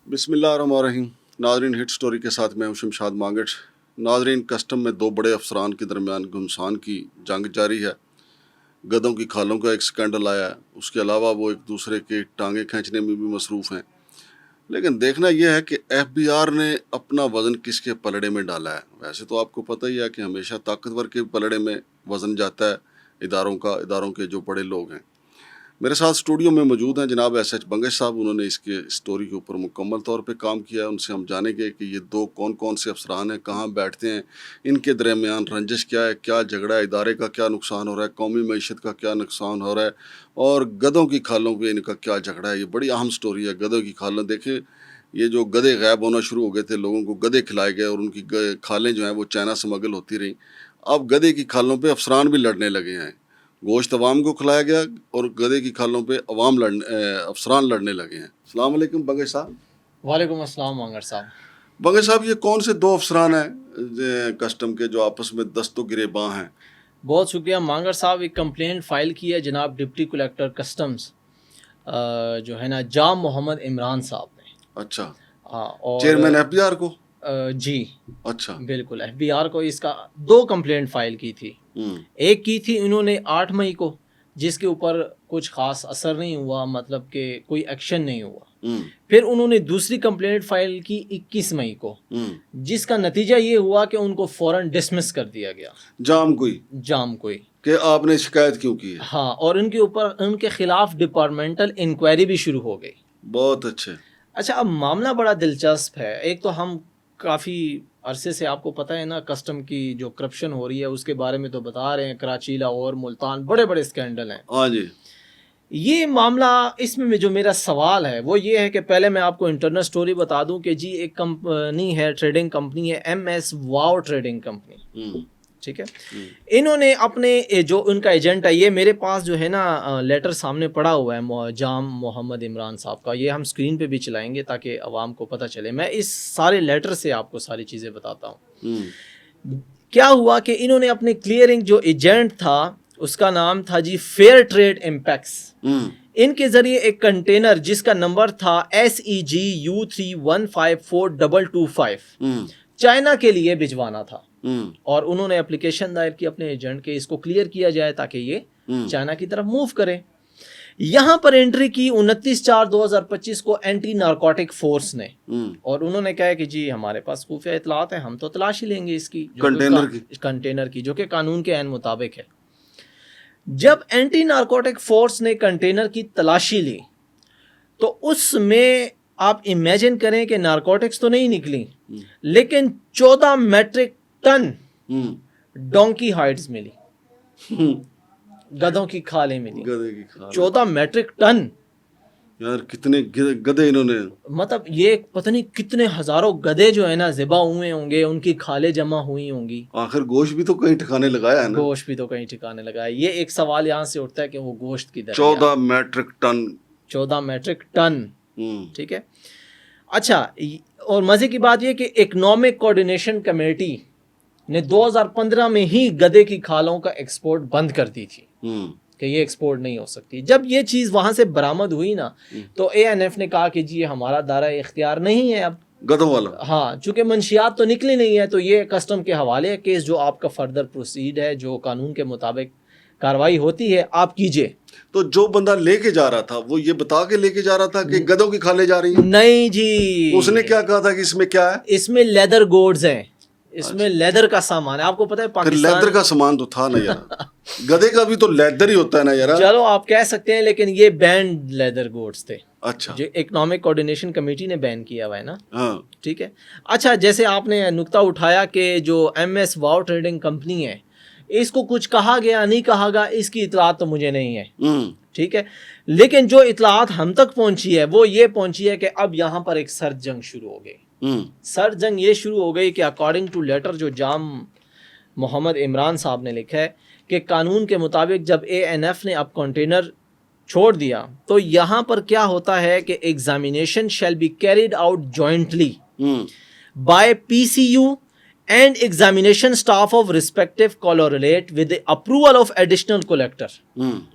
بسم اللہ الرحمن الرحیم. ناظرین، ہٹ سٹوری کے ساتھ میں ہوں شمشاد مانگٹ. ناظرین، کسٹم میں دو بڑے افسران کے درمیان گھمسان کی جنگ جاری ہے. گدھوں کی کھالوں کا ایک سکینڈل آیا ہے. اس کے علاوہ وہ ایک دوسرے کے ٹانگیں کھینچنے میں بھی مصروف ہیں. لیکن دیکھنا یہ ہے کہ ایف بی آر نے اپنا وزن کس کے پلڑے میں ڈالا ہے. ویسے تو آپ کو پتہ ہی ہے کہ ہمیشہ طاقتور کے پلڑے میں وزن جاتا ہے اداروں کے جو بڑے لوگ ہیں. میرے ساتھ اسٹوڈیو میں موجود ہیں جناب ایس ایچ بنگش صاحب. انہوں نے اس کے اسٹوری کے اوپر مکمل طور پہ کام کیا ہے. ان سے ہم جانیں گے کہ یہ دو کون سے افسران ہیں, کہاں بیٹھتے ہیں, ان کے درمیان رنجش کیا ہے, کیا جھگڑا ہے, ادارے کا کیا نقصان ہو رہا ہے, قومی معیشت کا کیا نقصان ہو رہا ہے, اور گدھوں کی کھالوں پہ ان کا کیا جھگڑا ہے. یہ بڑی اہم اسٹوری ہے. گدھوں کی کھالیں دیکھیں, یہ جو گدھے غائب ہونا شروع ہو گئے تھے, لوگوں کو گدھے کھلائے گئے اور ان کی کھالیں جو ہیں وہ چائنا سمگل ہوتی رہیں. اب گدھے کی کھالوں پہ افسران بھی لڑنے لگے ہیں. گوشت عوام کو کھلایا گیا اور گدھے کی کھالوں پہ افسران لڑنے لگے ہیں. السلام علیکم بنگش صاحب. وعلیکم السلام مانگر صاحب. بنگش صاحب, یہ کون سے دو افسران ہیں کسٹم کے جو آپس میں دست و گریباں ہیں؟ بہت شکریہ مانگر صاحب. ایک کمپلینٹ فائل کی ہے جناب ڈپٹی کلیکٹر کسٹمز جو ہے نا جام محمد عمران صاحب نے. اچھا, اور چیئرمین ایف بی آر کو؟ جی اچھا, بالکل, ایف بی آر کو اس کا دو کمپلینٹ فائل کی تھی. ایک کی تھی انہوں نے 8 مئی کو, جس کے اوپر کچھ خاص اثر نہیں ہوا, مطلب کہ کوئی ایکشن نہیں ہوا. پھر انہوں نے دوسری کمپلینٹ فائل کی 21 مئی کو, جس کا نتیجہ یہ ہوا کہ ان کو فوراً ڈسمس کر دیا گیا. جام کوئی کہ آپ نے شکایت کیوں کی ہے؟ ہاں, اور ان کے خلاف ڈپارٹمنٹل انکوائری بھی شروع ہو گئی. بہت اچھے. اچھا, اب معاملہ بڑا دلچسپ ہے. ایک تو ہم کافی عرصے سے, آپ کو پتہ ہے نا, کسٹم کی جو کرپشن ہو رہی ہے اس کے بارے میں تو بتا رہے ہیں. کراچی, لاہور, ملتان, بڑے بڑے اسکینڈل ہیں. ہاں جی. یہ معاملہ, اس میں جو میرا سوال ہے وہ یہ ہے کہ پہلے میں آپ کو انٹرنل سٹوری بتا دوں کہ جی ایک کمپنی ہے, ٹریڈنگ کمپنی ہے, ایم ایس واو ٹریڈنگ کمپنی. ٹھیک ہے, انہوں نے اپنے جو ان کا ایجنٹ ہے, یہ میرے پاس جو ہے نا لیٹر سامنے پڑا ہوا ہے جام محمد عمران صاحب کا. یہ ہم اسکرین پہ بھی چلائیں گے تاکہ عوام کو پتہ چلے. میں اس سارے لیٹر سے آپ کو ساری چیزیں بتاتا ہوں. کیا ہوا کہ انہوں نے اپنے کلیئرنگ جو ایجنٹ تھا اس کا نام تھا جی فیئر ٹریڈ امپیکس. ان کے ذریعے ایک کنٹینر جس کا نمبر تھا SEGU315425 چائنا کے لیے بھجوانا تھا. اور انہوں نے اپلیکیشن دائر کی اپنے ایجنٹ کے, اس کو کلیئر کیا جائے تاکہ یہ چائنا کی طرف موو کرے. یہاں پر انٹری کی 29/4/2025 کو اینٹی نارکوٹک فورس نے, اور انہوں نے کہا کہ جی ہمارے پاس خفیہ اطلاعات ہیں, ہم تو تلاشی لیں گے اس کی, کنٹینر کی, جو کہ قانون کے عین مطابق ہے. جب اینٹی نارکوٹک فورس نے کنٹینر کی تلاشی لی تو اس میں آپ امیجن کریں کہ نارکوٹکس تو نہیں نکلی, لیکن 14 میٹرک ٹن ڈونکی ہائیڈز ملی, گدھوں کی کھالیں ملی. 14 میٹرک ٹن. یار کتنے گدھے انہوں نے, مطلب یہ پتہ نہیں کتنے ہزاروں گدھے جو ہے نا ذبح ہوئے ہوں گے, ان کی کھالیں جمع ہوئی ہوں گی. آخر گوشت بھی تو کہیں ٹھکانے لگایا ہے نا. گوشت بھی تو کہیں ٹھکانے لگایا. یہ ایک سوال یہاں سے اٹھتا ہے کہ وہ گوشت کی 14 میٹرک ٹن. 14 metric ton. ٹھیک ہے. اچھا, اور مزے کی بات یہ کہ اکنامک کوآرڈینیشن کمیٹی نے 2015 میں ہی گدھے کی کھالوں کا ایکسپورٹ بند کر دی تھی کہ یہ ایکسپورٹ نہیں ہو سکتی. جب یہ چیز وہاں سے برآمد ہوئی نا, تو ANF نے کہا کہ جی ہمارا دائرہ اختیار نہیں ہے اب گدھوں والا. ہاں, چونکہ منشیات تو نکلی نہیں ہے, تو یہ کسٹم کے حوالے ہے کیس, جو آپ کا فردر پروسیڈ ہے, جو قانون کے مطابق کاروائی ہوتی ہے آپ کیجئے. تو جو بندہ لے کے جا رہا تھا وہ یہ بتا کے لے کے جا رہا تھا کہ گدھوں کی کھالیں جا رہی ہیں؟ نہیں جی. اس نے کیا کہا تھا کہ اس میں کیا ہے؟ اس میں لیدر گوڈز ہیں, اس میں لیدر کا سامان ہے. آپ کو پتہ ہے پاکستان لیدر کا سامان تو تھا نا یار. گدھے کا بھی تو لیدر ہی ہوتا ہے نا یار. چلو آپ کہہ سکتے ہیں, لیکن یہ بینڈ لیدر گوڈز تھے. اچھا, جو اکنامک کوآرڈینیشن کمیٹی نے بین کیا ہوا ہے نا. ہاں ٹھیک ہے. اچھا, جیسے آپ نے نقطہ اٹھایا کہ جو ایم ایس واو ٹریڈنگ کمپنی ہے, اس کو کچھ کہا گیا نہیں کہا گیا, اس کی اطلاعات تو مجھے نہیں ہے. ٹھیک ہے, لیکن جو اطلاعات ہم تک پہنچی ہے وہ یہ پہنچی ہے کہ اب یہاں پر ایک سرد جنگ شروع ہو گئی. سرد جنگ یہ شروع ہو گئی کہ اکارڈنگ ٹو لیٹر جو جام محمد عمران صاحب نے لکھا ہے کہ قانون کے مطابق جب ANF نے اب کنٹینر چھوڑ دیا تو یہاں پر کیا ہوتا ہے کہ examination shall be carried out jointly by PCU and examination staff of respective correlate with the approval of additional collector.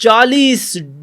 40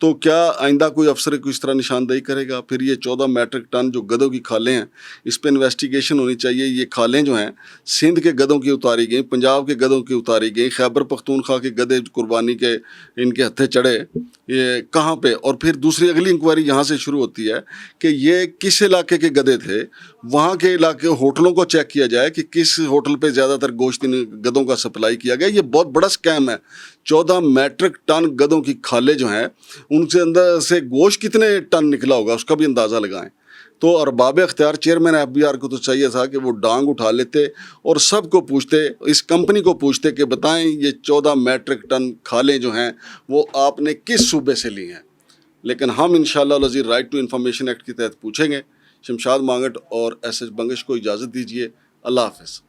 تو کیا آئندہ کوئی افسر کو اس طرح نشاندہی کرے گا؟ پھر یہ 14 میٹرک ٹن جو گدوں کی کھالیں ہیں اس پہ انویسٹیگیشن ہونی چاہیے. یہ کھالیں جو ہیں سندھ کے گدوں کی اتاری گئیں, پنجاب کے گدوں کی اتاری گئیں, خیبر پختونخوا کے گدے قربانی کے ان کے ہتھے چڑھے, یہ کہاں پہ؟ اور پھر دوسری اگلی انکوائری یہاں سے شروع ہوتی ہے کہ یہ کس علاقے کے گدے تھے, وہاں کے علاقے ہوٹلوں کو چیک کیا جائے کہ کس ہوٹل پہ زیادہ تر گوشت ان گدوں کا سپلائی کیا گیا. یہ بہت بڑا اسکیم ہے. 14 میٹرک ٹن گدوں کی کھالیں جو ہیں ان سے اندر سے گوشت کتنے ٹن نکلا ہوگا اس کا بھی اندازہ لگائیں. تو ارباب اختیار چیئرمین FBR کو تو چاہیے تھا کہ وہ ڈانگ اٹھا لیتے اور سب کو پوچھتے, اس کمپنی کو پوچھتے کہ بتائیں یہ 14 میٹرک ٹن کھالیں جو ہیں وہ آپ نے کس صوبے سے لی ہیں. لیکن ہم انشاءاللہ العزیز رائٹ ٹو انفارمیشن ایکٹ کے تحت پوچھیں گے. شمشاد مانگٹ اور SS بنگش کو اجازت دیجیے. اللہ حافظ.